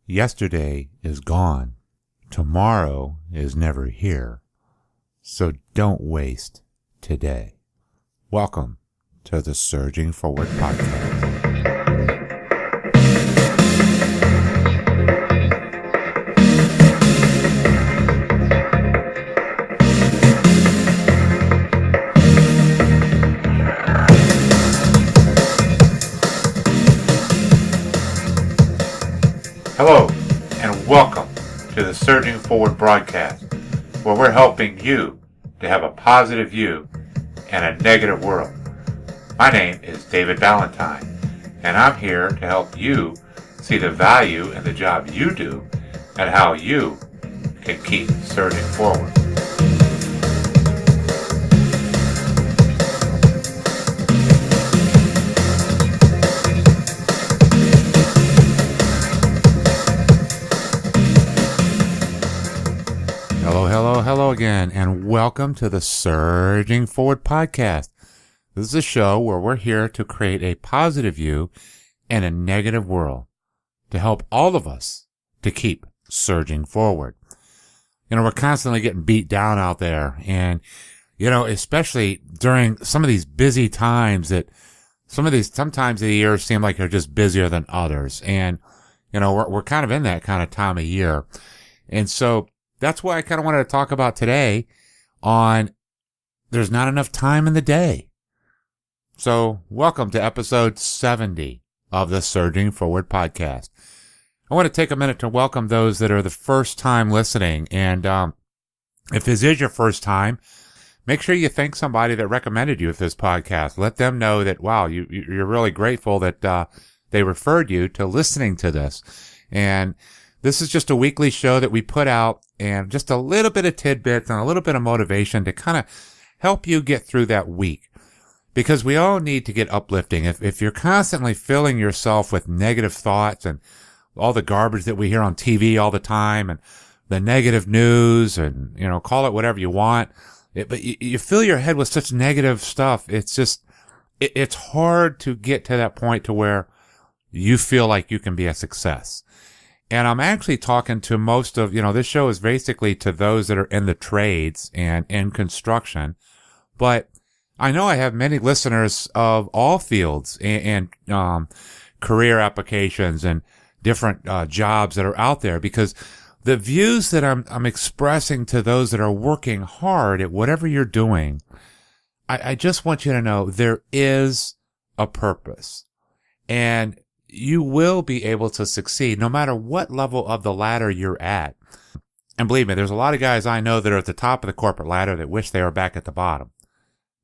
Yesterday is gone. Tomorrow is never here. So don't waste today. Welcome to the Surging Forward Podcast. Hello, and welcome to the Surging Forward broadcast, where we're helping you to have a positive view in a negative world. My name is David Valentine, and I'm here to help you see the value in the job you do and how you can keep surging forward. Hello again, and welcome to the Surging Forward Podcast. This is a show where we're here to create a positive view in a negative world to help all of us to keep surging forward. You know, we're constantly getting beat down out there, and, you know, especially during some of these busy times that sometimes of the year seem like they're just busier than others. And, you know, we're kind of in that kind of time of year. And so that's why I kind of wanted to talk about today on there's not enough time in the day. So welcome to episode 70 of the Surging Forward Podcast. I want to take a minute to welcome those that are the first time listening. And if this is your first time, make sure you thank somebody that recommended you with this podcast. Let them know that, wow, you're really grateful that they referred you to listening to this. And this is just a weekly show that we put out, and just a little bit of tidbits and a little bit of motivation to kind of help you get through that week. Because we all need to get uplifting. If you're constantly filling yourself with negative thoughts and all the garbage that we hear on TV all the time and the negative news and, you know, call it whatever you want, but you fill your head with such negative stuff, it's just, it's hard to get to that point to where you feel like you can be a success. And I'm actually talking to most of, you know, this show is basically to those that are in the trades and in construction. But I know I have many listeners of all fields and career applications and different jobs that are out there, because the views that I'm expressing to those that are working hard at whatever you're doing, I just want you to know there is a purpose. And you will be able to succeed no matter what level of the ladder you're at. And believe me, there's a lot of guys I know that are at the top of the corporate ladder that wish they were back at the bottom.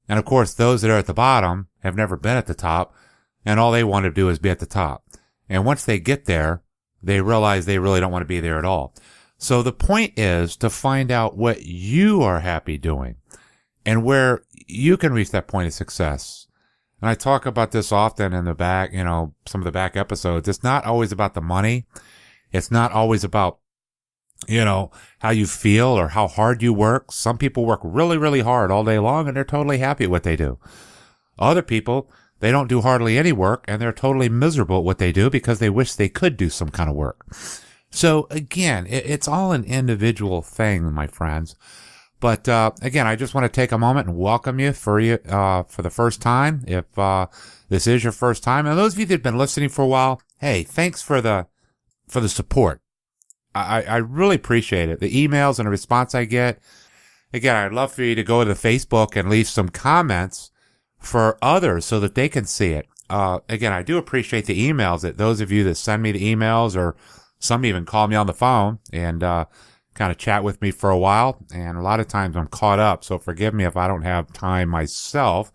And of course, those that are at the bottom have never been at the top, and all they want to do is be at the top. And once they get there, they realize they really don't want to be there at all. So the point is to find out what you are happy doing and where you can reach that point of success. And I talk about this often in the back, you know, some of the back episodes. It's not always about the money. It's not always about, you know, how you feel or how hard you work. Some people work really, really hard all day long and they're totally happy at what they do. Other people, they don't do hardly any work and they're totally miserable at what they do because they wish they could do some kind of work. So again, it's all an individual thing, my friends. But again, I just want to take a moment and welcome you for the first time. If this is your first time, and those of you that have been listening for a while, hey, thanks for the support. I really appreciate it. The emails and the response I get. Again, I'd love for you to go to Facebook and leave some comments for others so that they can see it. Again, I do appreciate the emails, that those of you that send me the emails, or some even call me on the phone and kind of chat with me for a while. And a lot of times I'm caught up, so forgive me if I don't have time myself.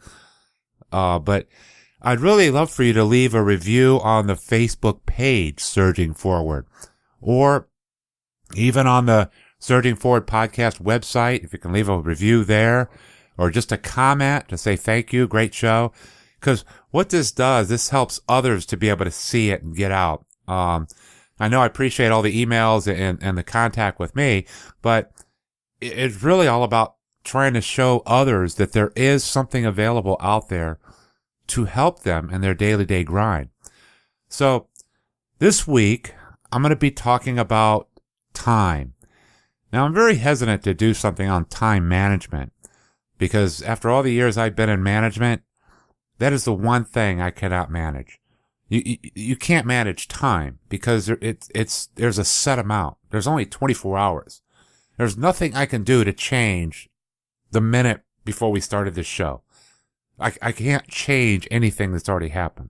But I'd really love for you to leave a review on the Facebook page, Surging Forward, or even on the Surging Forward podcast website. If you can leave a review there, or just a comment to say thank you, great show. Because what this does, this helps others to be able to see it and get out. I know I appreciate all the emails and the contact with me, but it's really all about trying to show others that there is something available out there to help them in their daily grind. So this week, I'm going to be talking about time. Now, I'm very hesitant to do something on time management because after all the years I've been in management, that is the one thing I cannot manage. You can't manage time because there's a set amount. There's only 24 hours. There's nothing I can do to change the minute before we started this show. I can't change anything that's already happened.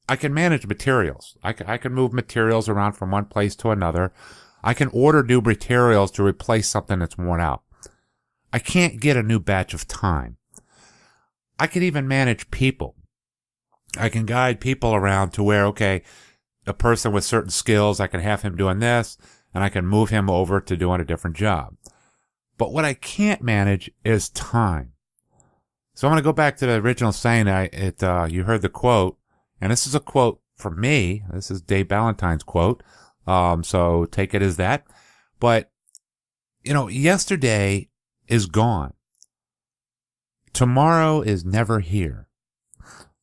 I can manage materials. I can move materials around from one place to another. I can order new materials to replace something that's worn out. I can't get a new batch of time. I can even manage people. I can guide people around to where, okay, a person with certain skills, I can have him doing this, and I can move him over to doing a different job. But what I can't manage is time. So I'm going to go back to the original saying. You heard the quote, and this is a quote from me. This is Dave Ballantyne's quote. So take it as that. But, yesterday is gone. Tomorrow is never here.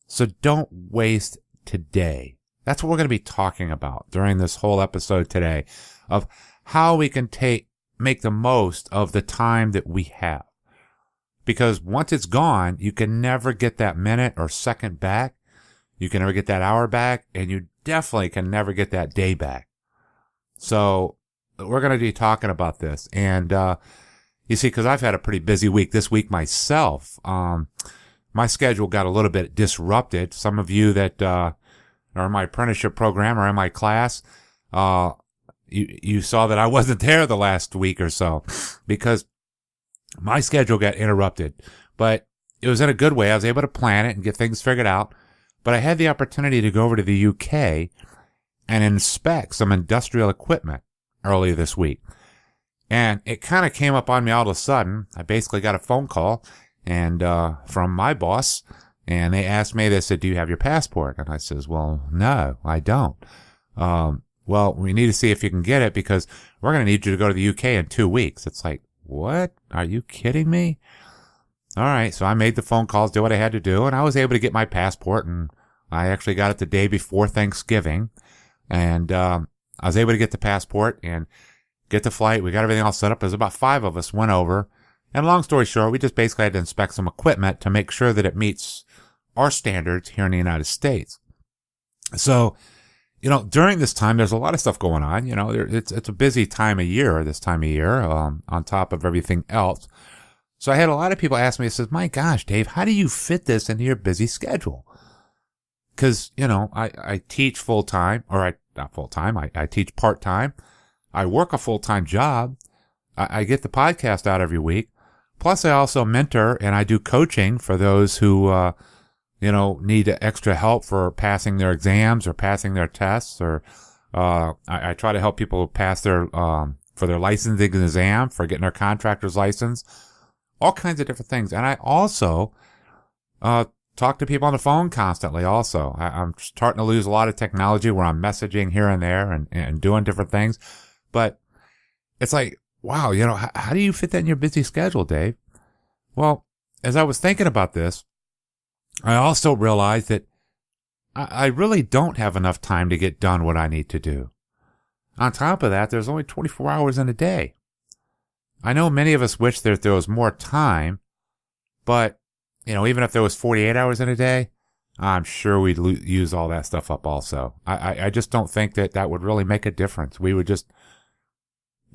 So don't waste today. That's what we're going to be talking about during this whole episode today, of how we can make the most of the time that we have. Because once it's gone, you can never get that minute or second back. You can never get that hour back, and you definitely can never get that day back. So we're going to be talking about this. And, you see, because I've had a pretty busy week this week myself. My schedule got a little bit disrupted. Some of you that are in my apprenticeship program or in my class, you saw that I wasn't there the last week or so because my schedule got interrupted. But it was in a good way. I was able to plan it and get things figured out. But I had the opportunity to go over to the UK and inspect some industrial equipment earlier this week. And it kind of came up on me all of a sudden. I basically got a phone call and from my boss, and they asked me, they said, "Do you have your passport?" And I says, "Well, no, I don't." "Well, we need to see if you can get it because we're going to need you to go to the UK in 2 weeks." It's like, what? Are you kidding me? All right. So I made the phone calls, did what I had to do, and I was able to get my passport, and I actually got it the day before Thanksgiving. And I was able to get the passport and get the flight. We got everything all set up. There's about 5 of us went over. And long story short, we just basically had to inspect some equipment to make sure that it meets our standards here in the United States. So, during this time, there's a lot of stuff going on. It's a busy time of year, this time of year, on top of everything else. So I had a lot of people ask me, says, "My gosh, Dave, how do you fit this into your busy schedule?" Because, I teach full-time, or not full-time, I teach part-time. I work a full-time job. I get the podcast out every week. Plus, I also mentor and I do coaching for those who, need extra help for passing their exams or passing their tests. Or I try to help people pass for their licensing exam, for getting their contractor's license, all kinds of different things. And I also talk to people on the phone constantly also. I'm starting to lose a lot of technology where I'm messaging here and there and doing different things. But it's like, wow, how do you fit that in your busy schedule, Dave? Well, as I was thinking about this, I also realized that I really don't have enough time to get done what I need to do. On top of that, there's only 24 hours in a day. I know many of us wish that there was more time, but, even if there was 48 hours in a day, I'm sure we'd use all that stuff up also. I just don't think that would really make a difference. We would just,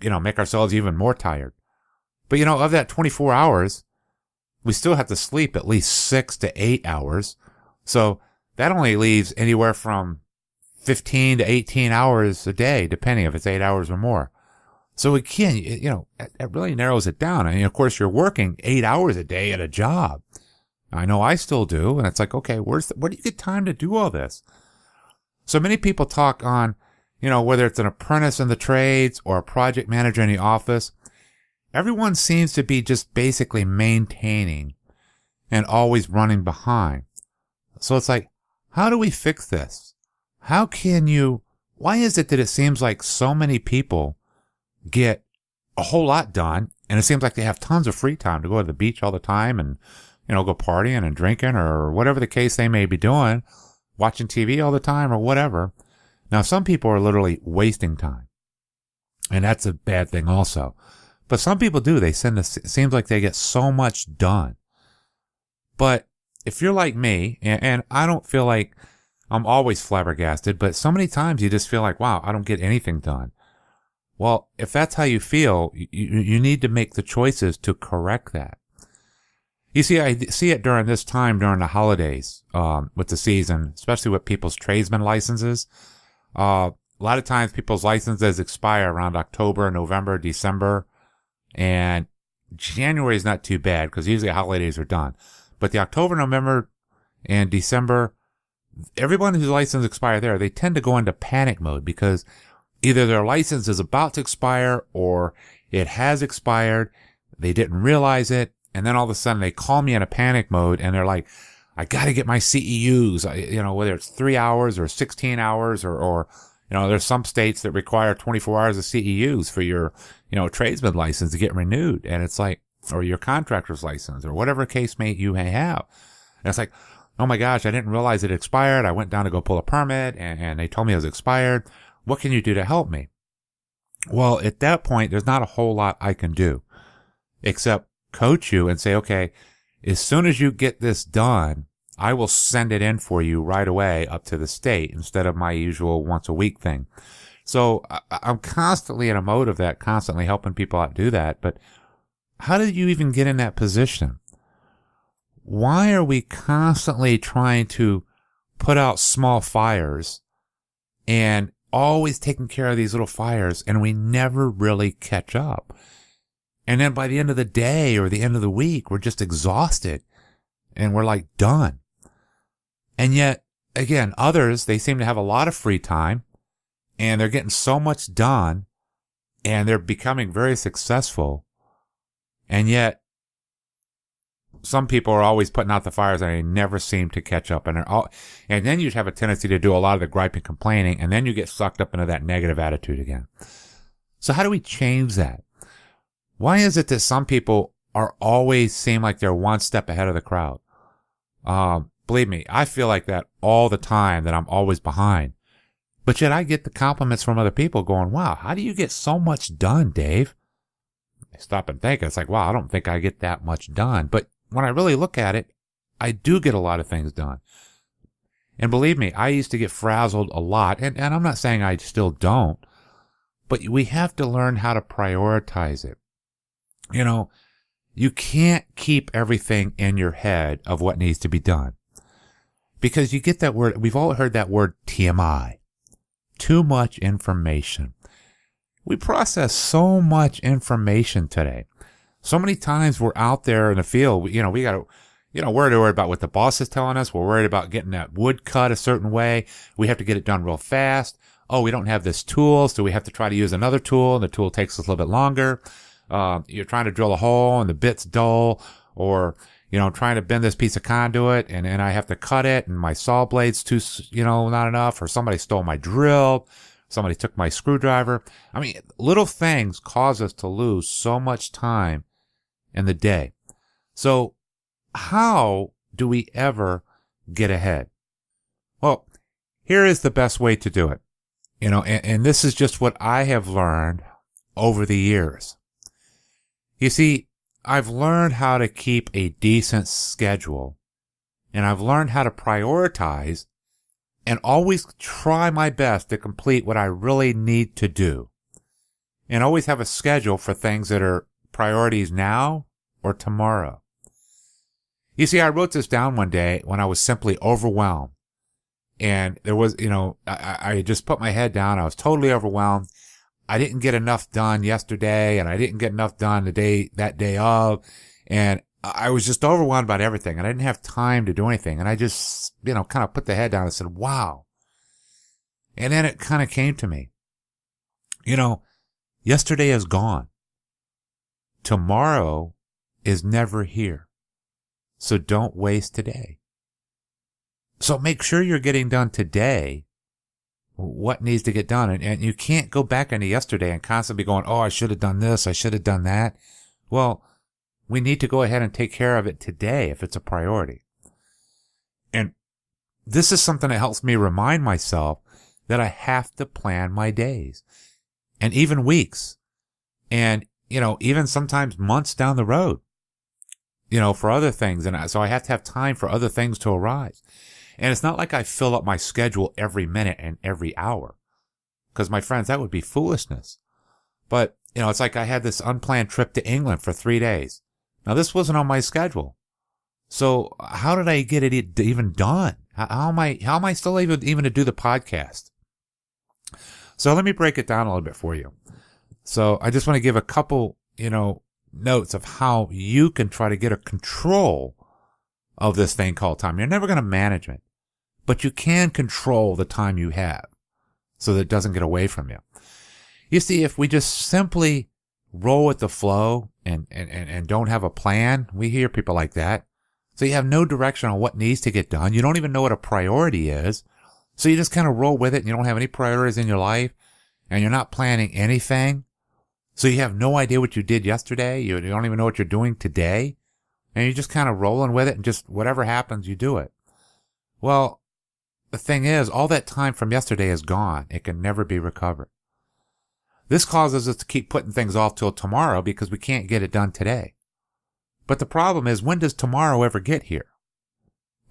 make ourselves even more tired. But, of that 24 hours, we still have to sleep at least 6 to 8 hours. So that only leaves anywhere from 15 to 18 hours a day, depending if it's 8 hours or more. So again, it really narrows it down. I mean, of course, you're working 8 hours a day at a job. I know I still do. And it's like, okay, where do you get time to do all this? So many people talk on, whether it's an apprentice in the trades or a project manager in the office, everyone seems to be just basically maintaining and always running behind. So it's like, how do we fix this? Why is it that it seems like so many people get a whole lot done and it seems like they have tons of free time to go to the beach all the time and, go partying and drinking or whatever the case they may be doing, watching TV all the time or whatever. Now, some people are literally wasting time, and that's a bad thing also. But some people do. It seems like they get so much done. But if you're like me, and I don't feel like I'm always flabbergasted, but so many times you just feel like, wow, I don't get anything done. Well, if that's how you feel, you need to make the choices to correct that. You see, I see it during this time, during the holidays, with the season, especially with people's tradesman licenses. A lot of times people's licenses expire around October, November, December, and January is not too bad because usually holidays are done. But the October, November, and December, everyone whose license expires there, they tend to go into panic mode because either their license is about to expire or it has expired. They didn't realize it. And then all of a sudden they call me in a panic mode and they're like, I got to get my CEUs, whether it's 3 hours or 16 hours or there's some states that require 24 hours of CEUs for your, tradesman license to get renewed. And it's like, or your contractor's license or whatever case you may have. And it's like, oh my gosh, I didn't realize it expired. I went down to go pull a permit and they told me it was expired. What can you do to help me? Well, at that point, there's not a whole lot I can do except coach you and say, okay, as soon as you get this done, I will send it in for you right away up to the state instead of my usual once a week thing. So I'm constantly in a mode of that, constantly helping people out do that. But how did you even get in that position? Why are we constantly trying to put out small fires and always taking care of these little fires and we never really catch up? And then by the end of the day or the end of the week, we're just exhausted and we're like done. And yet, again, others, they seem to have a lot of free time and they're getting so much done and they're becoming very successful. And yet, some people are always putting out the fires and they never seem to catch up. And then you have a tendency to do a lot of the griping, complaining, and then you get sucked up into that negative attitude again. So how do we change that? Why is it that some people are always seem like they're one step ahead of the crowd? Believe me, I feel like that all the time, that I'm always behind. But yet I get the compliments from other people going, wow, how do you get so much done, Dave? I stop and think. It's like, wow, I don't think I get that much done. But when I really look at it, I do get a lot of things done. And believe me, I used to get frazzled a lot. And I'm not saying I still don't. But we have to learn how to prioritize it. You can't keep everything in your head of what needs to be done. Because you get that word, we've all heard that word TMI. Too much information. We process so much information today. So many times we're out there in the field, we got to, we're worried about what the boss is telling us. We're worried about getting that wood cut a certain way. We have to get it done real fast. Oh, we don't have this tool, so we have to try to use another tool, and the tool takes us a little bit longer. You're trying to drill a hole and the bit's dull, or, trying to bend this piece of conduit and then I have to cut it and my saw blade's too, not enough, or somebody stole my drill. Somebody took my screwdriver. I mean, little things cause us to lose so much time in the day. So how do we ever get ahead? Well, here is the best way to do it. And this is just what I have learned over the years. You see, I've learned how to keep a decent schedule, and I've learned how to prioritize and always try my best to complete what I really need to do, and always have a schedule for things that are priorities now or tomorrow. You see, I wrote this down one day when I was simply overwhelmed, and there was, I just put my head down. I was totally overwhelmed. I didn't get enough done yesterday, and I didn't get enough done that day of, and I was just overwhelmed about everything, and I didn't have time to do anything. And I just, kind of put the head down and said, wow. And then it kind of came to me, yesterday is gone. Tomorrow is never here. So don't waste today. So make sure you're getting done today what needs to get done. And you can't go back into yesterday and constantly going, oh, I should have done this, I should have done that. Well, we need to go ahead and take care of it today if it's a priority. And this is something that helps me remind myself that I have to plan my days and even weeks and, even sometimes months down the road, for other things. And so I have to have time for other things to arise. And it's not like I fill up my schedule every minute and every hour. Because my friends, that would be foolishness. But, it's like I had this unplanned trip to England for 3 days. Now, this wasn't on my schedule. So how did I get it even done? How am I still able even to do the podcast? So let me break it down a little bit for you. So I just want to give a couple, notes of how you can try to get a control of this thing called time. You're never going to manage it, but you can control the time you have so that it doesn't get away from you. You see, if we just simply roll with the flow and don't have a plan, we hear people like that. So you have no direction on what needs to get done. You don't even know what a priority is. So you just kind of roll with it and you don't have any priorities in your life and you're not planning anything. So you have no idea what you did yesterday. You don't even know what you're doing today. And you're just kind of rolling with it and just whatever happens, you do it. Well, the thing is, all that time from yesterday is gone. It can never be recovered. This causes us to keep putting things off till tomorrow because we can't get it done today. But the problem is, when does tomorrow ever get here?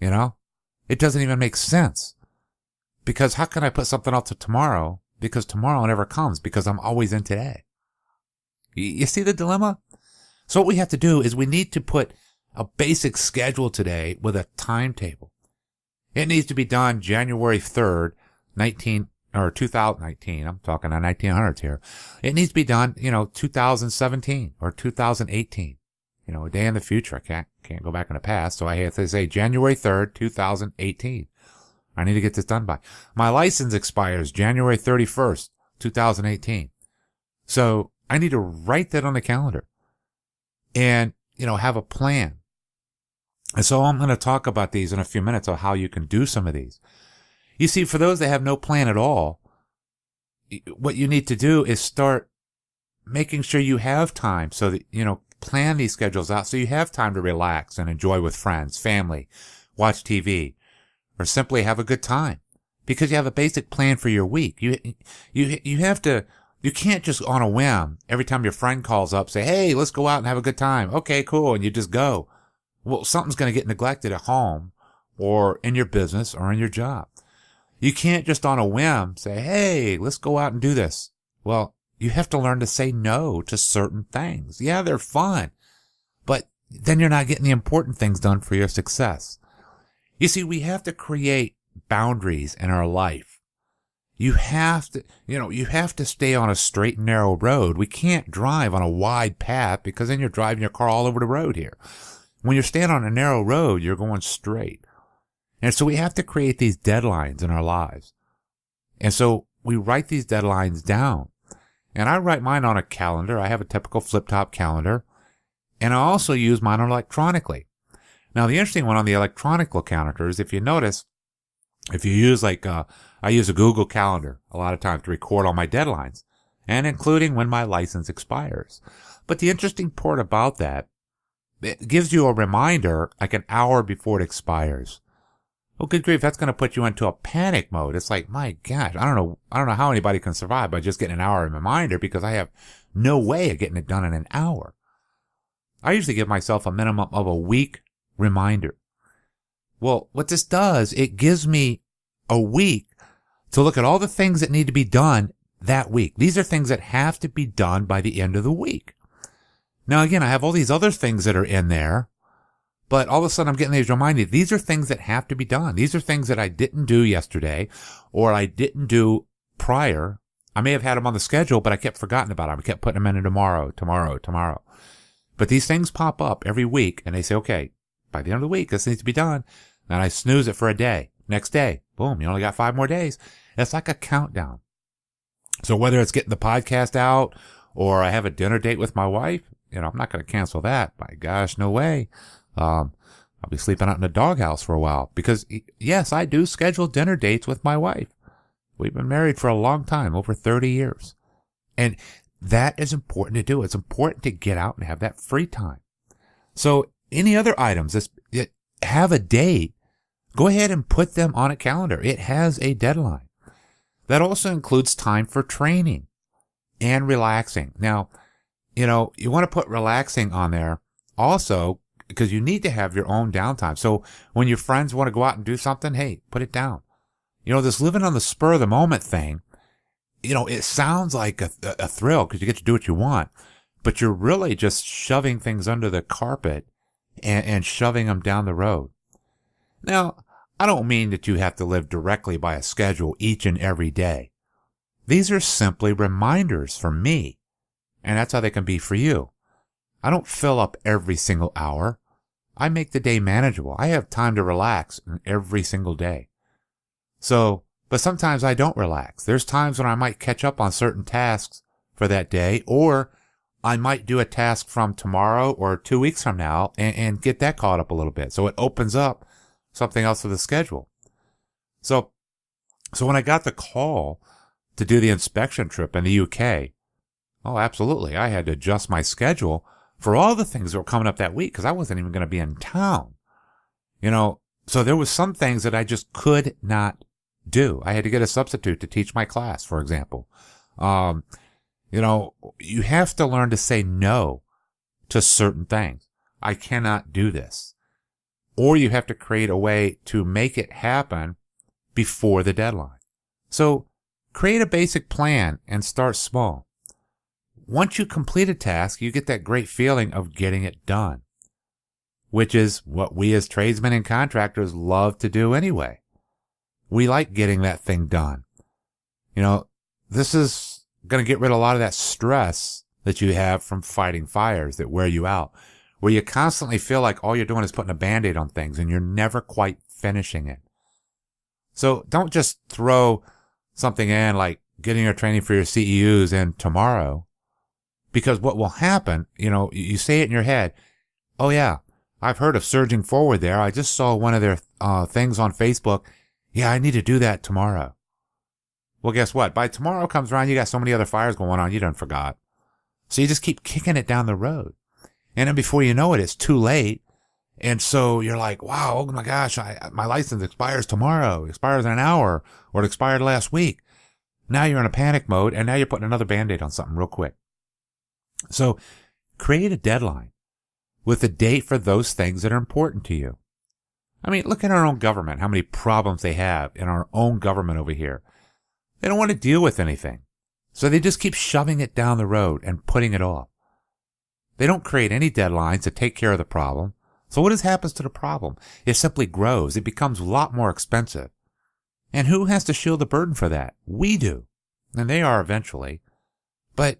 It doesn't even make sense. Because how can I put something off to tomorrow? Because tomorrow never comes because I'm always in today. You see the dilemma? So what we have to do is we need to put a basic schedule today with a timetable. It needs to be done January 3rd, 2019. I'm talking on 1900s here. It needs to be done, 2017 or 2018. A day in the future. I can't go back in the past. So I have to say January 3rd, 2018. I need to get this done by. My license expires January 31st, 2018. So I need to write that on the calendar and, have a plan. And so I'm going to talk about these in a few minutes of how you can do some of these. You see, for those that have no plan at all, what you need to do is start making sure you have time so that, plan these schedules out so you have time to relax and enjoy with friends, family, watch TV, or simply have a good time because you have a basic plan for your week. You have to, you can't just on a whim, every time your friend calls up, say, hey, let's go out and have a good time. Okay, cool. And you just go. Well, something's going to get neglected at home or in your business or in your job. You can't just on a whim say, hey, let's go out and do this. Well, you have to learn to say no to certain things. Yeah, they're fun, but then you're not getting the important things done for your success. You see, we have to create boundaries in our life. You have to stay on a straight and narrow road. We can't drive on a wide path because then you're driving your car all over the road here. When you're staying on a narrow road, you're going straight. And so we have to create these deadlines in our lives. And so we write these deadlines down. And I write mine on a calendar. I have a typical flip-top calendar. And I also use mine electronically. Now, the interesting one on the electronic calendar is if you notice, if you use I use a Google Calendar a lot of times to record all my deadlines, and including when my license expires. But the interesting part about that, it gives you a reminder like an hour before it expires. Well, good grief, that's going to put you into a panic mode. It's like, my gosh, I don't know how anybody can survive by just getting an hour reminder because I have no way of getting it done in an hour. I usually give myself a minimum of a week reminder. Well, what this does, it gives me a week to look at all the things that need to be done that week. These are things that have to be done by the end of the week. Now, again, I have all these other things that are in there, but all of a sudden I'm getting these reminded. These are things that have to be done. These are things that I didn't do yesterday or I didn't do prior. I may have had them on the schedule, but I kept forgetting about them. I kept putting them in tomorrow. But these things pop up every week and they say, okay, by the end of the week, this needs to be done. And I snooze it for a day. Next day, boom, you only got 5 more days. It's like a countdown. So whether it's getting the podcast out or I have a dinner date with my wife, I'm not going to cancel that. My gosh, no way. I'll be sleeping out in the doghouse for a while because yes, I do schedule dinner dates with my wife. We've been married for a long time, over 30 years. And that is important to do. It's important to get out and have that free time. So any other items that have a date, go ahead and put them on a calendar. It has a deadline. That also includes time for training and relaxing. Now, you want to put relaxing on there also because you need to have your own downtime. So when your friends want to go out and do something, hey, put it down. This living on the spur of the moment thing, it sounds like a thrill because you get to do what you want, but you're really just shoving things under the carpet and shoving them down the road. Now, I don't mean that you have to live directly by a schedule each and every day. These are simply reminders for me, and that's how they can be for you. I don't fill up every single hour. I make the day manageable. I have time to relax every single day. But sometimes I don't relax. There's times when I might catch up on certain tasks for that day, or I might do a task from tomorrow or 2 weeks from now and get that caught up a little bit. So it opens up something else to the schedule. So when I got the call to do the inspection trip in the UK, oh, absolutely. I had to adjust my schedule for all the things that were coming up that week because I wasn't even going to be in town. So there was some things that I just could not do. I had to get a substitute to teach my class, for example. You have to learn to say no to certain things. I cannot do this. Or you have to create a way to make it happen before the deadline. So create a basic plan and start small. Once you complete a task, you get that great feeling of getting it done, which is what we as tradesmen and contractors love to do anyway. We like getting that thing done. This is going to get rid of a lot of that stress that you have from fighting fires that wear you out, where you constantly feel like all you're doing is putting a Band-Aid on things and you're never quite finishing it. So don't just throw something in like getting your training for your CEUs in tomorrow, because what will happen, you say it in your head, oh yeah, I've heard of Surging Forward there. I just saw one of their things on Facebook. Yeah, I need to do that tomorrow. Well, guess what? By tomorrow comes around, you got so many other fires going on, you done forgot. So you just keep kicking it down the road. And then before you know it, it's too late. And so you're like, wow, oh my gosh, my license expires tomorrow. It expires in an hour, or it expired last week. Now you're in a panic mode, and now you're putting another Band-Aid on something real quick. So create a deadline with a date for those things that are important to you. I mean, look at our own government, how many problems they have in our own government over here. They don't want to deal with anything. So they just keep shoving it down the road and putting it off. They don't create any deadlines to take care of the problem. So what happens to the problem? It simply grows. It becomes a lot more expensive. And who has to shield the burden for that? We do. And they are eventually. But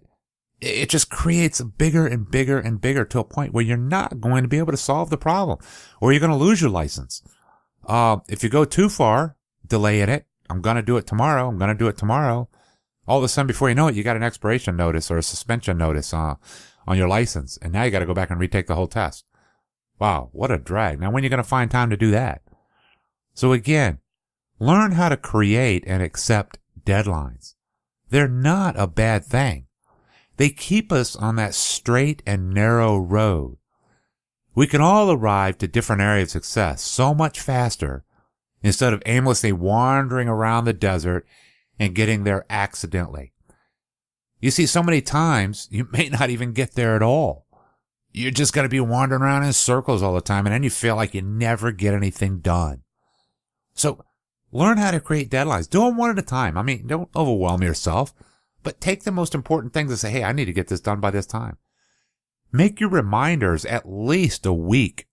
it just creates bigger and bigger and bigger to a point where you're not going to be able to solve the problem, or you're going to lose your license. If you go too far, delaying it, I'm going to do it tomorrow. All of a sudden, before you know it, you got an expiration notice or a suspension notice on your license. And now you got to go back and retake the whole test. Wow, what a drag. Now, when are you going to find time to do that? So again, learn how to create and accept deadlines. They're not a bad thing. They keep us on that straight and narrow road. We can all arrive to different areas of success so much faster instead of aimlessly wandering around the desert and getting there accidentally. You see, so many times you may not even get there at all. You're just going to be wandering around in circles all the time, and then you feel like you never get anything done. So learn how to create deadlines. Do them one at a time. I mean, don't overwhelm yourself. But take the most important things and say, hey, I need to get this done by this time. Make your reminders at least a week.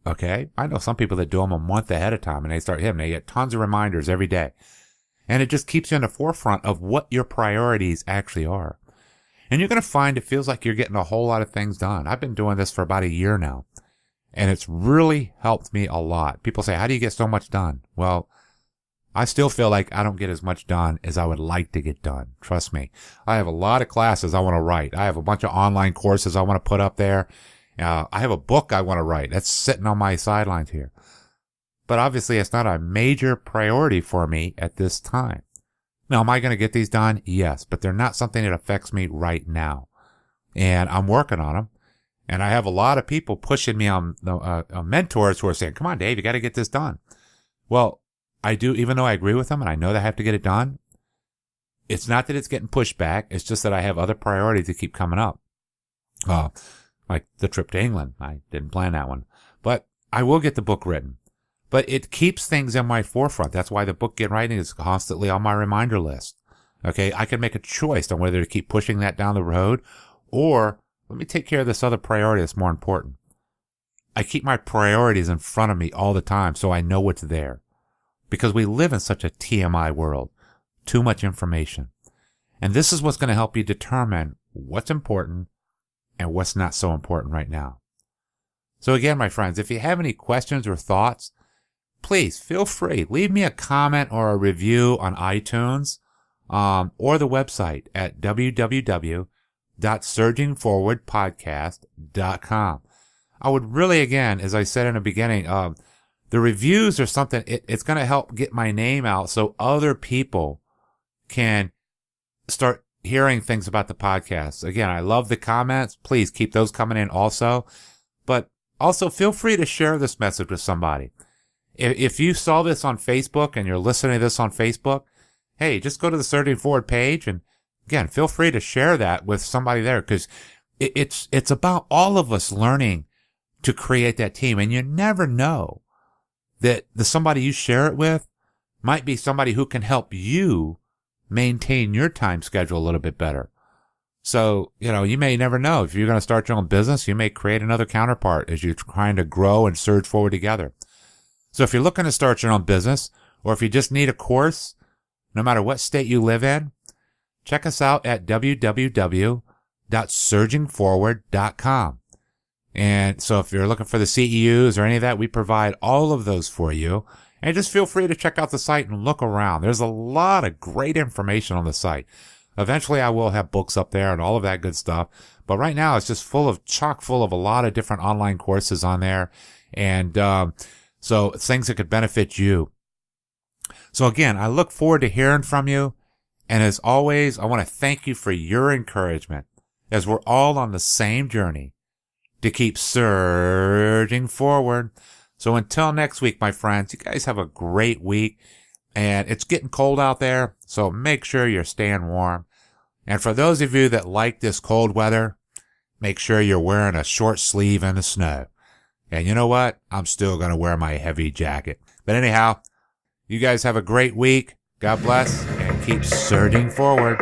Okay? I know some people that do them a month ahead of time, and they start hitting. They get tons of reminders every day. And it just keeps you in the forefront of what your priorities actually are. And you're going to find it feels like you're getting a whole lot of things done. I've been doing this for about a year now, and it's really helped me a lot. People say, how do you get so much done? Well, I still feel like I don't get as much done as I would like to get done. Trust me. I have a lot of classes I want to write. I have a bunch of online courses I want to put up there. I have a book I want to write. That's sitting on my sidelines here. But obviously, it's not a major priority for me at this time. Now, am I going to get these done? Yes, but they're not something that affects me right now. And I'm working on them. And I have a lot of people pushing me on mentors who are saying, come on, Dave, you got to get this done. Well, I do, even though I agree with them and I know that I have to get it done, it's not that it's getting pushed back. It's just that I have other priorities that keep coming up. Like the trip to England. I didn't plan that one, but I will get the book written. But it keeps things in my forefront. That's why the book Get Writing is constantly on my reminder list. Okay. I can make a choice on whether to keep pushing that down the road or let me take care of this other priority that's more important. I keep my priorities in front of me all the time so I know what's there. Because we live in such a TMI world. Too much information. And this is what's going to help you determine what's important and what's not so important right now. So again, my friends, if you have any questions or thoughts, please feel free. Leave me a comment or a review on iTunes or the website at www.surgingforwardpodcast.com. I would really, again, as I said in the beginning, the reviews are something, it's going to help get my name out so other people can start hearing things about the podcast. Again, I love the comments. Please keep those coming in also. But also feel free to share this message with somebody. If you saw this on Facebook and you're listening to this on Facebook, hey, just go to the Surging Forward page and again, feel free to share that with somebody there because it's about all of us learning to create that team. And you never know that the somebody you share it with might be somebody who can help you maintain your time schedule a little bit better. So, you may never know. If you're going to start your own business, you may create another counterpart as you're trying to grow and surge forward together. So if you're looking to start your own business, or if you just need a course, no matter what state you live in, check us out at www.surgingforward.com. And so if you're looking for the CEUs or any of that, we provide all of those for you. And just feel free to check out the site and look around. There's a lot of great information on the site. Eventually I will have books up there and all of that good stuff. But right now it's just chock full of a lot of different online courses on there. And so things that could benefit you. So again, I look forward to hearing from you. And as always, I want to thank you for your encouragement as we're all on the same journey to keep surging forward. So until next week, my friends, you guys have a great week. And it's getting cold out there, so make sure you're staying warm. And for those of you that like this cold weather, make sure you're wearing a short sleeve in the snow. And you know what? I'm still going to wear my heavy jacket. But anyhow, you guys have a great week. God bless and keep surging forward.